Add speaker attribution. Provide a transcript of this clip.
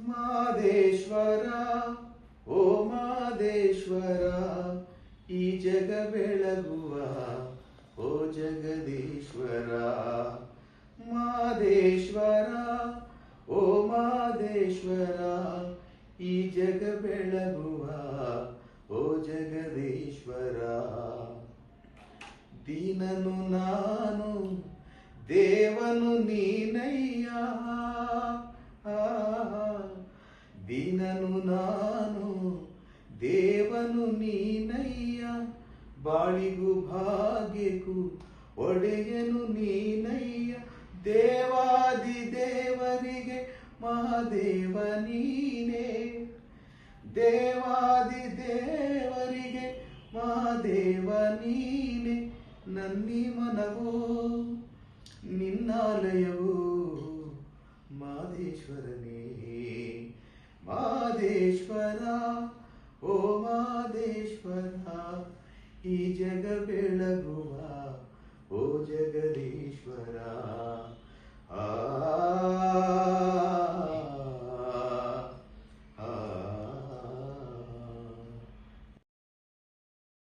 Speaker 1: ಮಾದೇಶ್ವರ ಓ ಮಾದೇಶ್ವರ ಈ ಜಗ ಬೆಳಗುವ ಓ ಜಗದೀಶ್ವರ. ಮಾದೇಶ್ವರ ಓ ಮಾದೇಶ್ವರ ಈ ಜಗ ಬೆಳಗುವ ಓ ಜಗದೀಶ್ವರ. ದೀನನು ನಾನು ದೇವನು ನೀನಯ್ಯ, ದೀನನು ನಾನು ದೇವನು ನೀನಯ್ಯ, ಬಾಳಿಗೂ ಭಾಗ್ಯಕ್ಕೂ ಒಡೆಯನು ನೀನಯ್ಯ. ದೇವಾದಿ ದೇವರಿಗೆ ಮಹಾದೇವ ನೀನೇ, ದೇವಾದಿ ದೇವರಿಗೆ ಮಹಾದೇವ ನೀನೆ. ನನ್ನಿ ಮನವೋ ನಿನ್ನಾಲಯವೋ ಮಾದೇಶ್ವರನೇ. ಮಾದೇಶ್ವರ ಓ ಮಾದೇಶ್ವರ ಈ ಜಗ ಬೆಳಗುವ ಓ ಜಗದೀಶ್ವರ.